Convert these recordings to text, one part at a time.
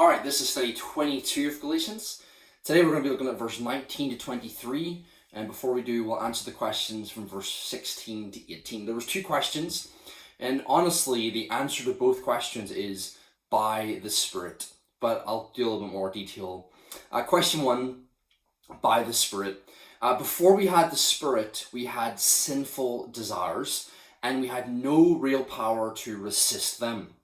Alright, this is study 22 of Galatians. Today we're going to be looking at verse 19 to 23, and before we do, we'll answer the questions from verse 16 to 18. There was two questions, and honestly, the answer to both questions is by the Spirit, but I'll do a little bit more detail. Question 1, by the Spirit. Before we had the Spirit, we had sinful desires, and we had no real power to resist them.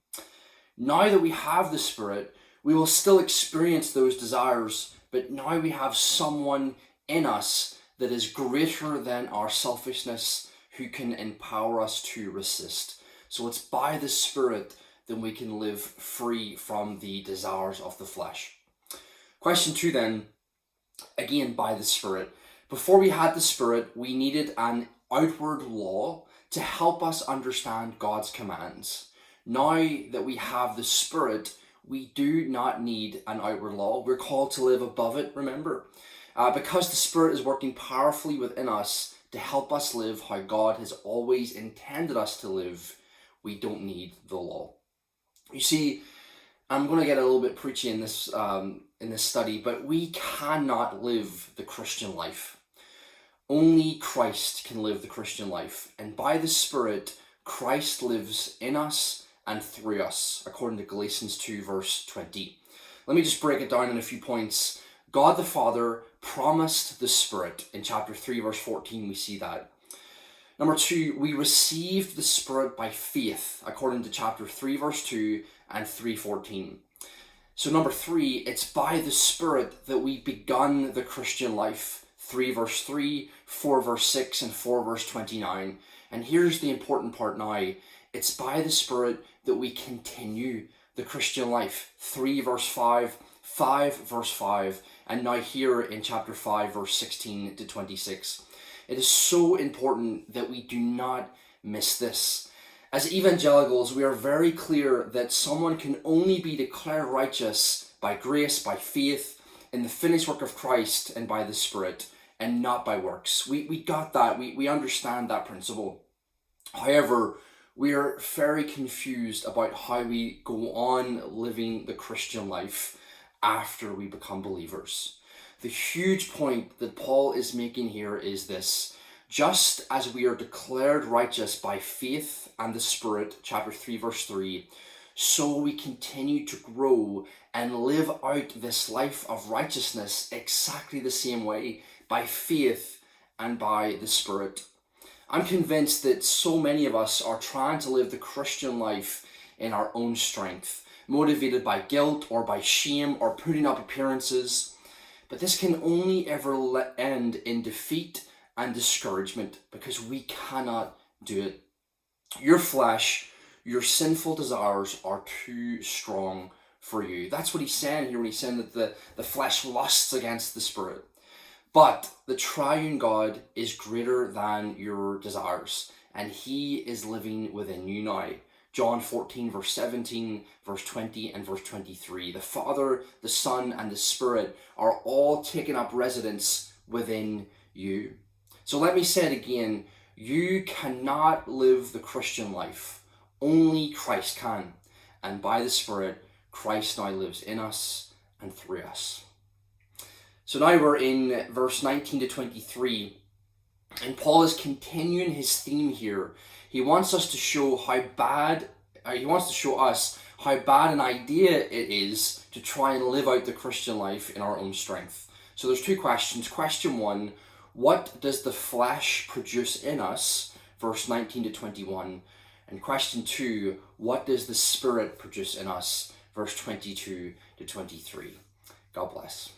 Now that we have the Spirit, we will still experience those desires, but now we have someone in us that is greater than our selfishness who can empower us to resist. So it's by the Spirit that we can live free from the desires of the flesh. Question 2 then, again by the Spirit. Before we had the Spirit, we needed an outward law to help us understand God's commands. Now that we have the Spirit, we do not need an outward law. We're called to live above it, remember? Because the Spirit is working powerfully within us to help us live how God has always intended us to live, we don't need the law. You see, I'm going to get a little bit preachy in this study, but we cannot live the Christian life. Only Christ can live the Christian life. And by the Spirit, Christ lives in us and through us, according to Galatians 2 verse 20. Let me just break it down in a few points. God the Father promised the Spirit. In chapter 3 verse 14 we see that. Number 2, we received the Spirit by faith, according to chapter 3 verse 2 and 3:14. So number 3, it's by the Spirit that we begun the Christian life. 3 verse 3, 4 verse 6 and 4 verse 29. And here's the important part now. It's by the Spirit that we continue the Christian life. 3 verse 5, 5 verse 5, and now here in chapter 5 verse 16 to 26. It is so important that we do not miss this. As evangelicals, we are very clear that someone can only be declared righteous by grace, by faith, in the finished work of Christ and by the Spirit, and not by works. We got that. We understand that principle. However, we are very confused about how we go on living the Christian life after we become believers. The huge point that Paul is making here is this: just as we are declared righteous by faith and the Spirit, chapter 3 verse 3, so we continue to grow and live out this life of righteousness exactly the same way, by faith and by the Spirit. I'm convinced that so many of us are trying to live the Christian life in our own strength, motivated by guilt or by shame or putting up appearances. But this can only ever end in defeat and discouragement, because we cannot do it. Your flesh, your sinful desires are too strong for you. That's what he's saying here when he's saying that the flesh lusts against the Spirit. But the triune God is greater than your desires, and he is living within you now. John 14 verse 17, verse 20 and verse 23. The Father, the Son and the Spirit are all taking up residence within you. So let me say it again. You cannot live the Christian life. Only Christ can. And by the Spirit, Christ now lives in us and through us. So now we're in verse 19 to 23, and Paul is continuing his theme here. He wants us to show he wants to show us how bad an idea it is to try and live out the Christian life in our own strength. So there's two questions. Question 1, what does the flesh produce in us? Verse 19 to 21. And question 2, what does the Spirit produce in us? Verse 22 to 23. God bless.